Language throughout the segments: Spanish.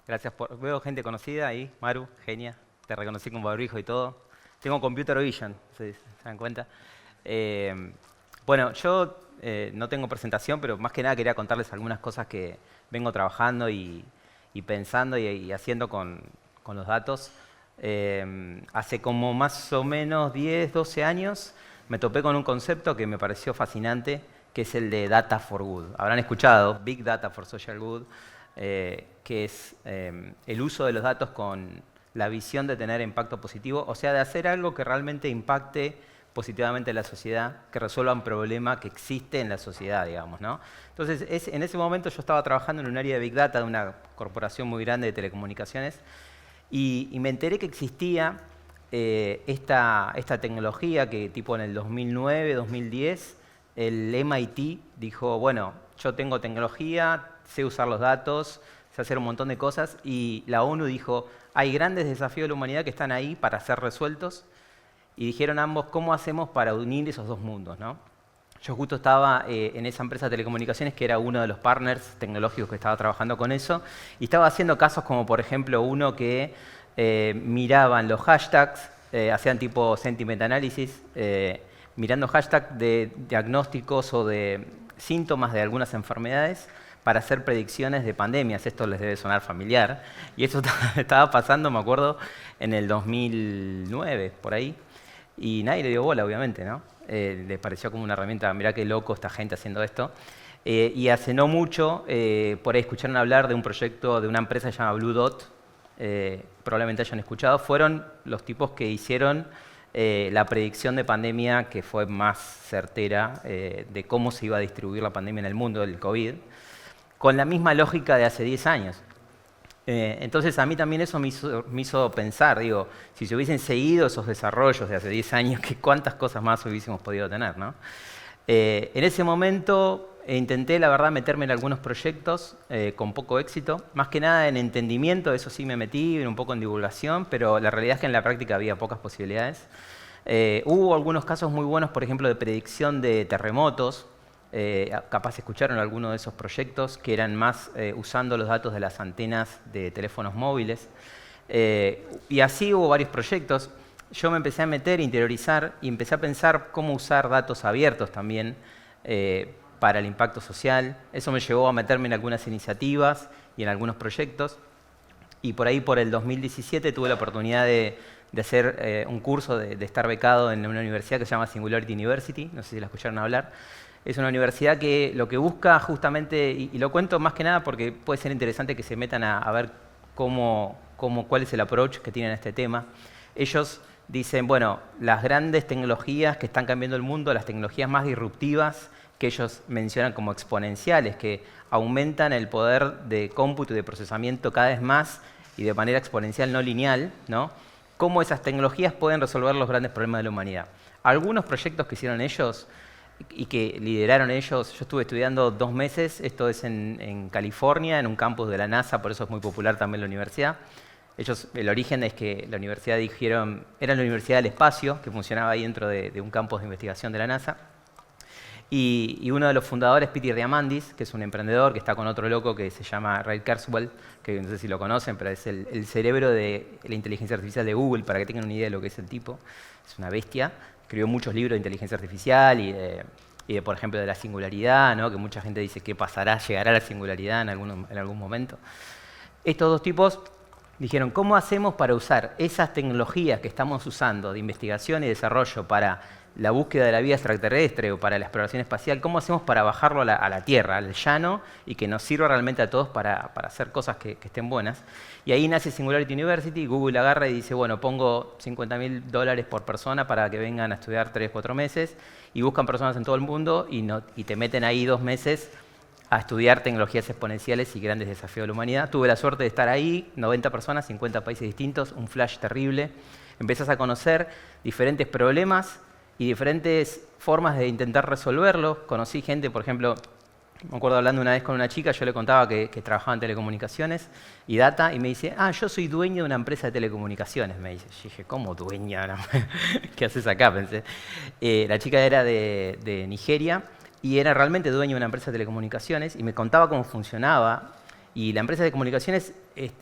Gracias por... Veo gente conocida ahí. Maru, genia. Te reconocí con barbijo y todo. Tengo computer vision, ¿se dan cuenta? Eh, bueno, yo no tengo presentación, pero más que nada quería contarles algunas cosas que vengo trabajando y pensando y haciendo con los datos. Hace como más o menos 10, 12 años me topé con un concepto que me pareció fascinante, que es el de Data for Good. Habrán escuchado Big Data for Social Good, que es el uso de los datos con la visión de tener impacto positivo, o sea, de hacer algo que realmente impacte positivamente en la sociedad, que resuelva un problema que existe en la sociedad, digamos, ¿no? Entonces, en ese momento yo estaba trabajando en un área de Big Data de una corporación muy grande de telecomunicaciones y me enteré que existía esta tecnología que tipo en el 2009, 2010, el MIT dijo, bueno, yo tengo tecnología, sé usar los datos, sé hacer un montón de cosas, y la ONU dijo, hay grandes desafíos de la humanidad que están ahí para ser resueltos, y dijeron ambos, ¿cómo hacemos para unir esos dos mundos, ¿no? Yo justo estaba en esa empresa de telecomunicaciones que era uno de los partners tecnológicos que estaba trabajando con eso, y estaba haciendo casos como, por ejemplo, uno que miraban los hashtags, hacían tipo sentiment analysis, mirando hashtags de diagnósticos o de síntomas de algunas enfermedades para hacer predicciones de pandemias. Esto les debe sonar familiar. Y eso estaba pasando, me acuerdo, en el 2009, por ahí. Y nadie le dio bola, obviamente, ¿no? Les pareció como una herramienta, mirá qué loco esta gente haciendo esto. Y hace no mucho, por ahí escucharon hablar de un proyecto de una empresa llamada Blue Dot, probablemente hayan escuchado, fueron los tipos que hicieron la predicción de pandemia que fue más certera de cómo se iba a distribuir la pandemia en el mundo, del COVID, con la misma lógica de hace 10 años. Entonces a mí también eso me hizo pensar, digo, si se hubiesen seguido esos desarrollos de hace 10 años, ¿cuántas cosas más hubiésemos podido tener, ¿no? En ese momento intenté, la verdad, meterme en algunos proyectos con poco éxito, más que nada en entendimiento, eso sí me metí, un poco en divulgación, pero la realidad es que en la práctica había pocas posibilidades. Hubo algunos casos muy buenos, por ejemplo, de predicción de terremotos. Capaz escucharon alguno de esos proyectos que eran más usando los datos de las antenas de teléfonos móviles. Y así hubo varios proyectos. Yo me empecé a meter, interiorizar y empecé a pensar cómo usar datos abiertos también para el impacto social. Eso me llevó a meterme en algunas iniciativas y en algunos proyectos. Y por ahí, por el 2017, tuve la oportunidad de hacer un curso, de estar becado en una universidad que se llama Singularity University. No sé si la escucharon hablar. Es una universidad que lo que busca justamente, y lo cuento más que nada porque puede ser interesante que se metan a ver cuál es el approach que tienen a este tema. Ellos dicen, bueno, las grandes tecnologías que están cambiando el mundo, las tecnologías más disruptivas, que ellos mencionan como exponenciales, que aumentan el poder de cómputo y de procesamiento cada vez más y de manera exponencial, no lineal, ¿no? Cómo esas tecnologías pueden resolver los grandes problemas de la humanidad. Algunos proyectos que hicieron ellos y que lideraron ellos, yo estuve estudiando 2 meses, esto es en California, en un campus de la NASA, por eso es muy popular también la universidad. Ellos, el origen es que la universidad dijeron, era la Universidad del Espacio, que funcionaba ahí dentro de un campus de investigación de la NASA. Y uno de los fundadores, Peter Diamandis, que es un emprendedor que está con otro loco que se llama Ray Kurzweil, que no sé si lo conocen, pero es el cerebro de la inteligencia artificial de Google, para que tengan una idea de lo que es el tipo. Es una bestia. Escribió muchos libros de inteligencia artificial y de, por ejemplo, de la singularidad, ¿no? Que mucha gente dice qué pasará, llegará a la singularidad en algún momento. Estos dos tipos dijeron, ¿cómo hacemos para usar esas tecnologías que estamos usando de investigación y desarrollo para la búsqueda de la vida extraterrestre o para la exploración espacial? ¿Cómo hacemos para bajarlo a la Tierra, al llano, y que nos sirva realmente a todos para hacer cosas que estén buenas? Y ahí nace Singularity University, Google agarra y dice, bueno, pongo $50.000 por persona para que vengan a estudiar 3 o 4 meses, y buscan personas en todo el mundo y te meten ahí 2 meses a estudiar tecnologías exponenciales y grandes desafíos de la humanidad. Tuve la suerte de estar ahí, 90 personas, 50 países distintos, un flash terrible. Empezás a conocer diferentes problemas y diferentes formas de intentar resolverlos. Conocí gente, por ejemplo, me acuerdo hablando una vez con una chica, yo le contaba que trabajaba en telecomunicaciones y data, y me dice, yo soy dueño de una empresa de telecomunicaciones, me dice. Yo dije, ¿cómo dueña? ¿Qué haces acá? Pensé. La chica era de Nigeria y era realmente dueño de una empresa de telecomunicaciones y me contaba cómo funcionaba Y la empresa de comunicaciones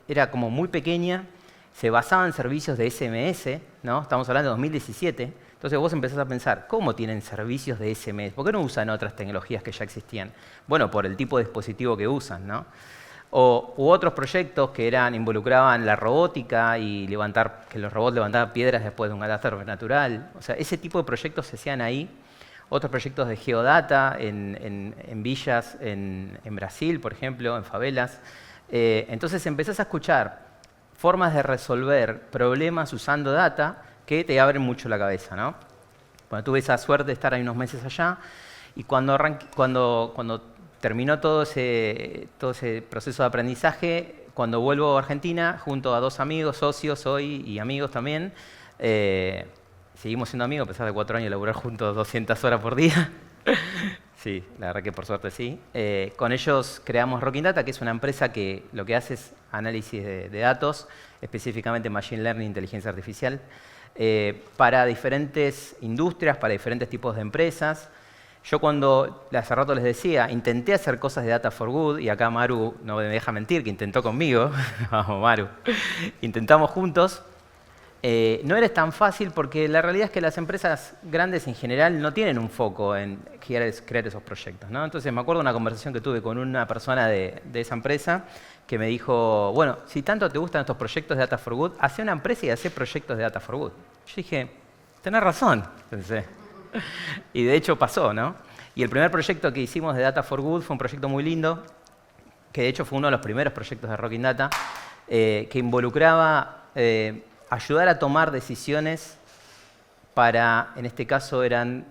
era como muy pequeña, se basaba en servicios de SMS, ¿no? Estamos hablando de 2017. Entonces vos empezás a pensar, ¿cómo tienen servicios de SMS? ¿Por qué no usan otras tecnologías que ya existían? Bueno, por el tipo de dispositivo que usan, ¿no? U otros proyectos que involucraban la robótica y que los robots levantaban piedras después de un catástrofe natural. O sea, ese tipo de proyectos se hacían ahí. Otros proyectos de geodata en villas en Brasil, por ejemplo, en favelas. Entonces empezás a escuchar formas de resolver problemas usando data que te abren mucho la cabeza, ¿no? Bueno, tuve esa suerte de estar ahí unos meses allá y cuando terminó todo ese proceso de aprendizaje, cuando vuelvo a Argentina, junto a 2 amigos, socios hoy y amigos también, seguimos siendo amigos, a pesar de 4 años de laburar juntos 200 horas por día. Sí, la verdad que por suerte sí. Con ellos creamos Rocking Data, que es una empresa que lo que hace es análisis de datos, específicamente Machine Learning, inteligencia artificial, para diferentes industrias, para diferentes tipos de empresas. Yo cuando, hace rato les decía, intenté hacer cosas de Data for Good, y acá Maru no me deja mentir, que intentó conmigo. Vamos, Maru. Intentamos juntos. No era tan fácil porque la realidad es que las empresas grandes en general no tienen un foco en crear esos proyectos, ¿no? Entonces me acuerdo de una conversación que tuve con una persona de esa empresa que me dijo, bueno, si tanto te gustan estos proyectos de Data for Good, hacé una empresa y hacé proyectos de Data for Good. Yo dije, tenés razón, pensé. Y de hecho pasó, ¿no? Y el primer proyecto que hicimos de Data for Good fue un proyecto muy lindo, que de hecho fue uno de los primeros proyectos de Rocking Data, que involucraba ayudar a tomar decisiones para, en este caso eran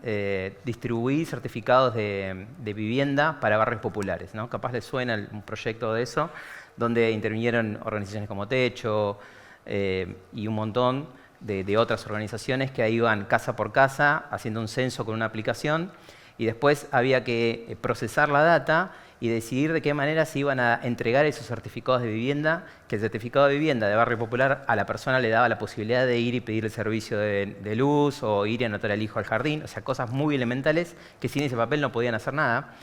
distribuir certificados de vivienda para barrios populares, ¿no? Capaz les suena un proyecto de eso, donde intervinieron organizaciones como Techo y un montón de otras organizaciones que iban casa por casa haciendo un censo con una aplicación y después había que procesar la data y decidir de qué manera se iban a entregar esos certificados de vivienda, que el certificado de vivienda de barrio popular a la persona le daba la posibilidad de ir y pedir el servicio de luz o ir y anotar al hijo al jardín, o sea, cosas muy elementales que sin ese papel no podían hacer nada.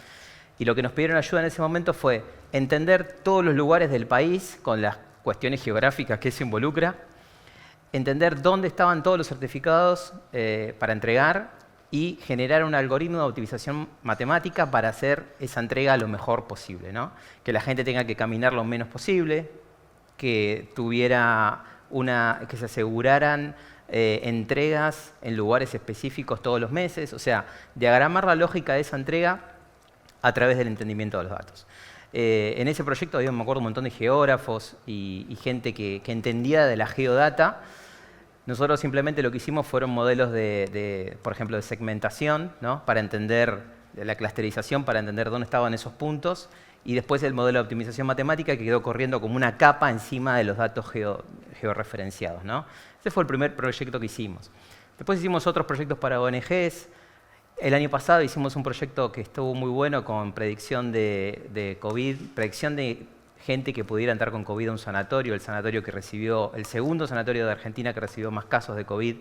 Y lo que nos pidieron ayuda en ese momento fue entender todos los lugares del país con las cuestiones geográficas que eso involucra, entender dónde estaban todos los certificados para entregar y generar un algoritmo de optimización matemática para hacer esa entrega lo mejor posible, ¿no? Que la gente tenga que caminar lo menos posible, que que se aseguraran entregas en lugares específicos todos los meses, o sea, diagramar la lógica de esa entrega a través del entendimiento de los datos. En ese proyecto había, me acuerdo, un montón de geógrafos y gente que entendía de la geodata. Nosotros simplemente lo que hicimos fueron modelos por ejemplo, de segmentación, ¿no? Para entender la clusterización, para entender dónde estaban esos puntos, y después el modelo de optimización matemática que quedó corriendo como una capa encima de los datos georreferenciados, ¿no? Ese fue el primer proyecto que hicimos. Después hicimos otros proyectos para ONGs. El año pasado hicimos un proyecto que estuvo muy bueno con predicción de COVID, predicción de gente que pudiera entrar con COVID a un sanatorio, el segundo sanatorio de Argentina que recibió más casos de COVID.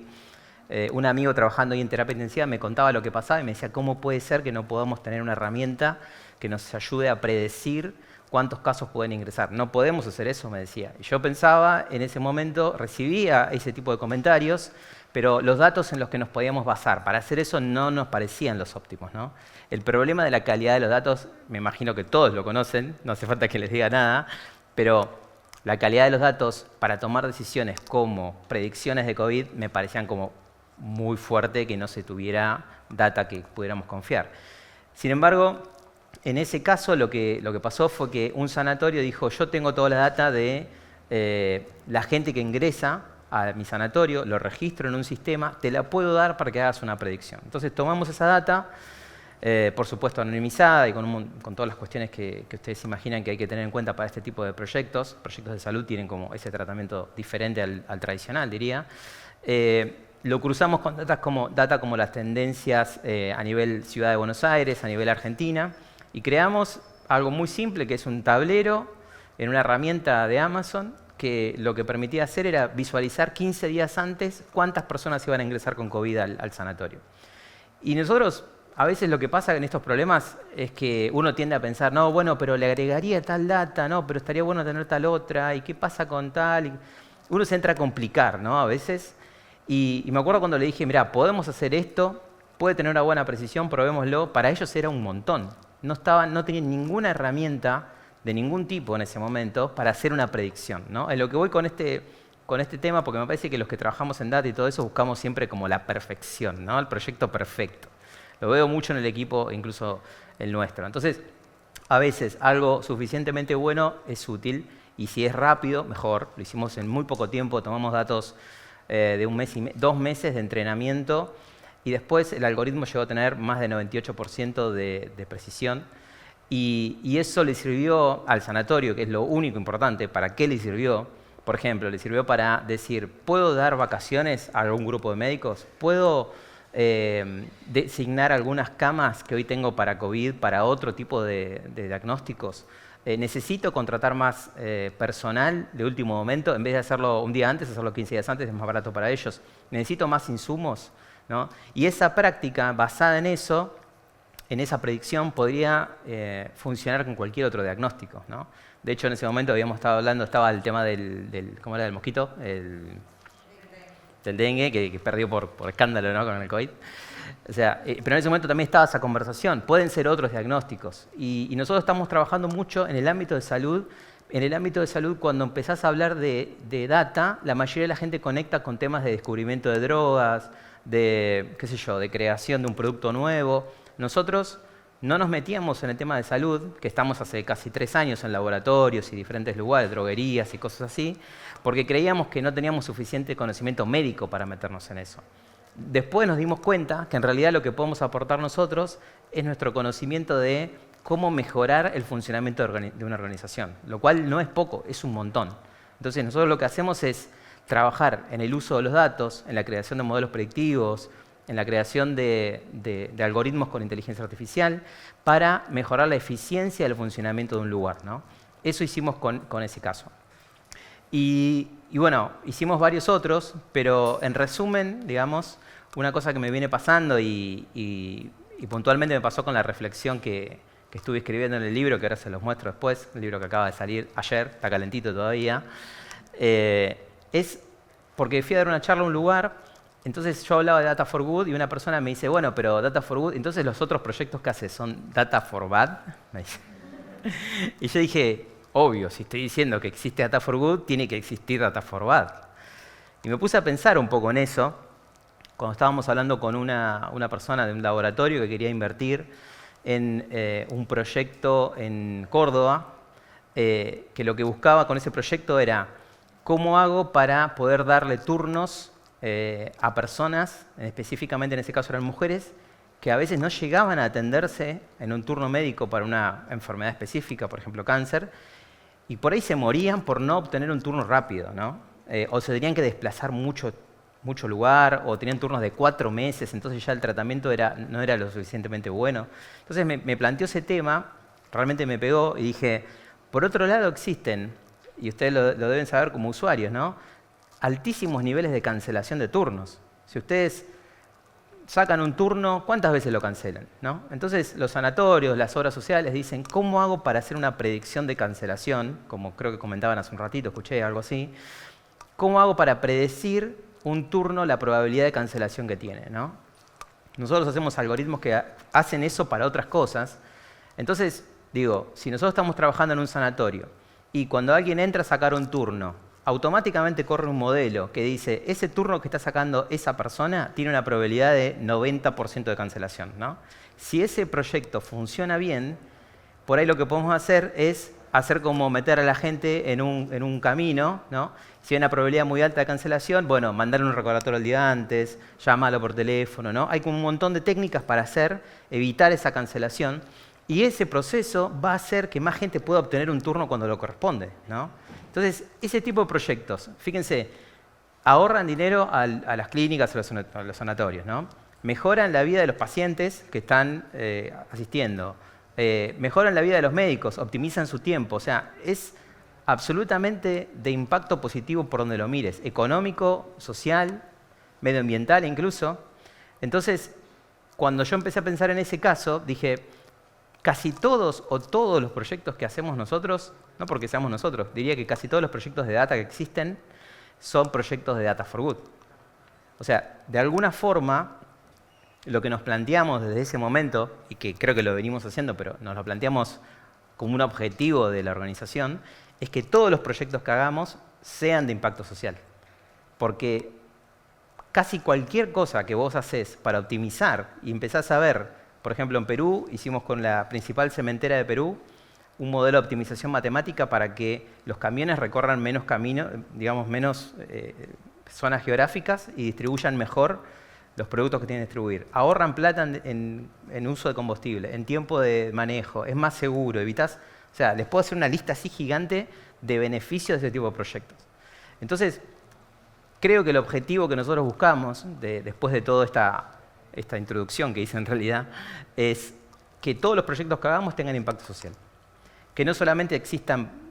Un amigo trabajando ahí en terapia intensiva me contaba lo que pasaba y me decía, ¿cómo puede ser que no podamos tener una herramienta que nos ayude a predecir cuántos casos pueden ingresar? No podemos hacer eso, me decía. Y yo pensaba, en ese momento, recibía ese tipo de comentarios, pero los datos en los que nos podíamos basar para hacer eso no nos parecían los óptimos, ¿no? El problema de la calidad de los datos, me imagino que todos lo conocen, no hace falta que les diga nada, pero la calidad de los datos para tomar decisiones como predicciones de COVID me parecían como muy fuerte que no se tuviera data que pudiéramos confiar. Sin embargo, en ese caso lo que pasó fue que un sanatorio dijo, yo tengo toda la data de la gente que ingresa a mi sanatorio, lo registro en un sistema, te la puedo dar para que hagas una predicción. Entonces tomamos esa data, por supuesto anonimizada y con todas las cuestiones que ustedes imaginan que hay que tener en cuenta para este tipo de proyectos. Proyectos de salud tienen como ese tratamiento diferente al tradicional, diría. Lo cruzamos con data como las tendencias a nivel Ciudad de Buenos Aires, a nivel Argentina, y creamos algo muy simple que es un tablero en una herramienta de Amazon que lo que permitía hacer era visualizar 15 días antes cuántas personas iban a ingresar con COVID al sanatorio. Y nosotros a veces lo que pasa en estos problemas es que uno tiende a pensar, no, bueno, pero le agregaría tal data, no, pero estaría bueno tener tal otra, ¿y qué pasa con tal? Y uno se entra a complicar, ¿no? A veces. Y me acuerdo cuando le dije, mira, podemos hacer esto, puede tener una buena precisión, probémoslo. Para ellos era un montón. No tenían ninguna herramienta de ningún tipo en ese momento para hacer una predicción, ¿no? En lo que voy con este tema, porque me parece que los que trabajamos en data y todo eso buscamos siempre como la perfección, ¿no? El proyecto perfecto. Lo veo mucho en el equipo, incluso el nuestro. Entonces, a veces algo suficientemente bueno es útil y si es rápido, mejor. Lo hicimos en muy poco tiempo, tomamos datos de 2 meses de entrenamiento y después el algoritmo llegó a tener más de 98% de precisión y eso le sirvió al sanatorio, que es lo único importante. ¿Para qué le sirvió? Por ejemplo, le sirvió para decir, ¿puedo dar vacaciones a algún grupo de médicos? ¿Puedo designar algunas camas que hoy tengo para COVID, para otro tipo de diagnósticos? ¿Necesito contratar más personal de último momento? En vez de hacerlo un día antes, hacerlo 15 días antes, es más barato para ellos. ¿Necesito más insumos? ¿No? Y esa práctica basada en eso, en esa predicción, podría funcionar con cualquier otro diagnóstico, ¿no? De hecho, en ese momento habíamos estado hablando, estaba el tema ¿cómo era? Del mosquito, del dengue, que perdió por escándalo, ¿no? Con el COVID. O sea, pero en ese momento también estaba esa conversación. Pueden ser otros diagnósticos. Y nosotros estamos trabajando mucho en el ámbito de salud. En el ámbito de salud, cuando empezás a hablar de data, la mayoría de la gente conecta con temas de descubrimiento de drogas, de, qué sé yo, de creación de un producto nuevo. Nosotros no nos metíamos en el tema de salud, que estamos hace casi 3 años en laboratorios y diferentes lugares, droguerías y cosas así, porque creíamos que no teníamos suficiente conocimiento médico para meternos en eso. Después nos dimos cuenta que en realidad lo que podemos aportar nosotros es nuestro conocimiento de cómo mejorar el funcionamiento de una organización, lo cual no es poco, es un montón. Entonces nosotros lo que hacemos es trabajar en el uso de los datos, en la creación de modelos predictivos, en la creación de algoritmos con inteligencia artificial para mejorar la eficiencia del funcionamiento de un lugar, ¿no? Eso hicimos con ese caso. Y bueno, hicimos varios otros, pero en resumen, digamos, una cosa que me viene pasando y puntualmente me pasó con la reflexión que estuve escribiendo en el libro, que ahora se los muestro después, el libro que acaba de salir ayer, está calentito todavía, es porque fui a dar una charla a un lugar. Entonces yo hablaba de Data for Good y una persona me dice, bueno, pero Data for Good, entonces los otros proyectos que haces son Data for Bad. Me dice. Y yo dije, obvio, si estoy diciendo que existe Data for Good, tiene que existir Data for Bad. Y me puse a pensar un poco en eso, cuando estábamos hablando con una persona de un laboratorio que quería invertir en un proyecto en Córdoba, que lo que buscaba con ese proyecto era, ¿cómo hago para poder darle turnos a personas, específicamente en ese caso eran mujeres, que a veces no llegaban a atenderse en un turno médico para una enfermedad específica, por ejemplo cáncer, y por ahí se morían por no obtener un turno rápido, ¿no? O se tenían que desplazar mucho lugar, o tenían turnos de 4 meses, entonces ya el tratamiento no era lo suficientemente bueno. Entonces me planteó ese tema, realmente me pegó y dije, por otro lado existen, y ustedes lo deben saber como usuarios, ¿no? Altísimos niveles de cancelación de turnos. Si ustedes sacan un turno, ¿cuántas veces lo cancelan? ¿No? Entonces los sanatorios, las obras sociales dicen, ¿cómo hago para hacer una predicción de cancelación? Como creo que comentaban hace un ratito, escuché algo así. ¿Cómo hago para predecir un turno, la probabilidad de cancelación que tiene? ¿No? Nosotros hacemos algoritmos que hacen eso para otras cosas. Entonces, digo, si nosotros estamos trabajando en un sanatorio y cuando alguien entra a sacar un turno, automáticamente corre un modelo que dice, ese turno que está sacando esa persona tiene una probabilidad de 90% de cancelación, ¿no? Si ese proyecto funciona bien, por ahí lo que podemos hacer es hacer como meter a la gente en un camino, ¿no? Si hay una probabilidad muy alta de cancelación, bueno, mandarle un recordatorio el día antes, llamarlo por teléfono, ¿no? Hay como un montón de técnicas para evitar esa cancelación, y ese proceso va a hacer que más gente pueda obtener un turno cuando lo corresponde, ¿no? Entonces, ese tipo de proyectos, fíjense, ahorran dinero a las clínicas, a los sanatorios, ¿no? Mejoran la vida de los pacientes que están asistiendo, mejoran la vida de los médicos, optimizan su tiempo, o sea, es absolutamente de impacto positivo por donde lo mires, económico, social, medioambiental incluso. Entonces, cuando yo empecé a pensar en ese caso, dije, casi todos o todos los proyectos que hacemos nosotros, no porque seamos nosotros, diría que casi todos los proyectos de data que existen son proyectos de Data for Good. O sea, de alguna forma, lo que nos planteamos desde ese momento, y que creo que lo venimos haciendo, pero nos lo planteamos como un objetivo de la organización, es que todos los proyectos que hagamos sean de impacto social. Porque casi cualquier cosa que vos haces para optimizar y empezás a ver, por ejemplo, en Perú, hicimos con la principal cementera de Perú un modelo de optimización matemática para que los camiones recorran menos caminos, digamos, menos zonas geográficas y distribuyan mejor los productos que tienen que distribuir. Ahorran plata en uso de combustible, en tiempo de manejo, es más seguro, evitás... O sea, les puedo hacer una lista así gigante de beneficios de ese tipo de proyectos. Entonces, creo que el objetivo que nosotros buscamos, después de toda esta introducción que hice en realidad, es que todos los proyectos que hagamos tengan impacto social. Que no solamente existan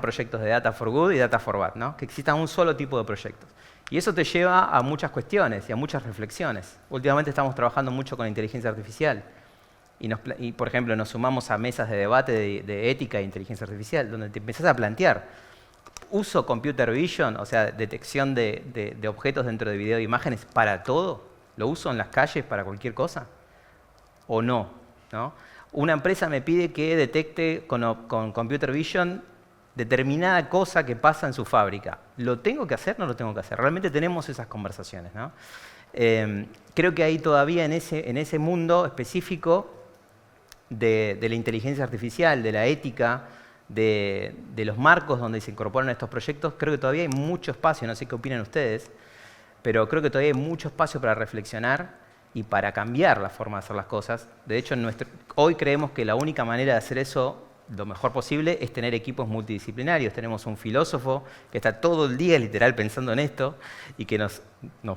proyectos de Data for Good y Data for Bad, ¿no? Que existan un solo tipo de proyectos. Y eso te lleva a muchas cuestiones y a muchas reflexiones. Últimamente estamos trabajando mucho con inteligencia artificial. Y por ejemplo, nos sumamos a mesas de debate de ética e inteligencia artificial, donde te empezás a plantear, ¿uso computer vision, o sea, detección de objetos dentro de video e imágenes para todo? ¿Lo uso en las calles para cualquier cosa? ¿O no? ¿No? Una empresa me pide que detecte con computer vision determinada cosa que pasa en su fábrica. ¿Lo tengo que hacer o no lo tengo que hacer? Realmente tenemos esas conversaciones, ¿no? Creo que ahí todavía en ese mundo específico de la inteligencia artificial, de la ética, de los marcos donde se incorporan estos proyectos, creo que todavía hay mucho espacio, no sé qué opinan ustedes, pero creo que todavía hay mucho espacio para reflexionar y para cambiar la forma de hacer las cosas. De hecho, hoy creemos que la única manera de hacer eso lo mejor posible es tener equipos multidisciplinarios. Tenemos un filósofo que está todo el día literal pensando en esto y que nos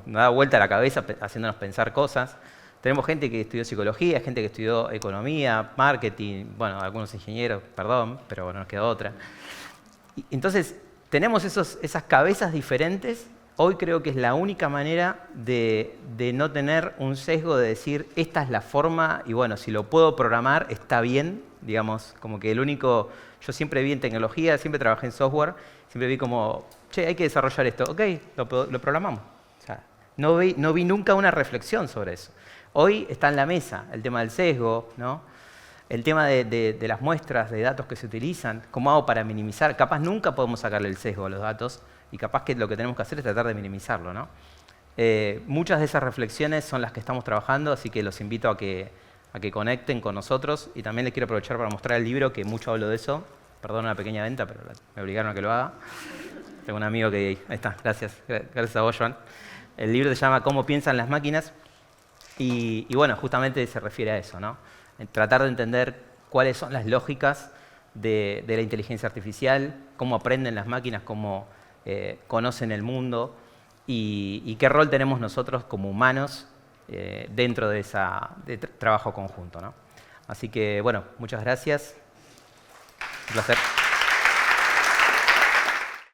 da vuelta a la cabeza haciéndonos pensar cosas. Tenemos gente que estudió psicología, gente que estudió economía, marketing, bueno, algunos ingenieros, perdón, pero bueno, nos queda otra. Entonces, tenemos esas cabezas diferentes. Hoy creo que es la única manera de no tener un sesgo de decir, esta es la forma, y bueno, si lo puedo programar, está bien, digamos, como que yo siempre vi en tecnología, siempre trabajé en software, siempre vi como, che, hay que desarrollar esto, ok, lo programamos. O sea, no vi nunca una reflexión sobre eso. Hoy está en la mesa el tema del sesgo, ¿no? El tema de las muestras de datos que se utilizan, cómo hago para minimizar, capaz nunca podemos sacarle el sesgo a los datos, y capaz que lo que tenemos que hacer es tratar de minimizarlo, ¿no? Muchas de esas reflexiones son las que estamos trabajando, así que los invito a que conecten con nosotros. Y también les quiero aprovechar para mostrar el libro, que mucho hablo de eso. Perdón una pequeña venta, pero me obligaron a que lo haga. Tengo un amigo que... Ahí está, gracias a vos, Joan. El libro se llama Cómo piensan las máquinas. Y bueno, justamente se refiere a eso, ¿no? Tratar de entender cuáles son las lógicas de la inteligencia artificial, cómo aprenden las máquinas, cómo conocen el mundo y qué rol tenemos nosotros como humanos dentro de trabajo conjunto, ¿no? Así que, bueno, muchas gracias. Un placer.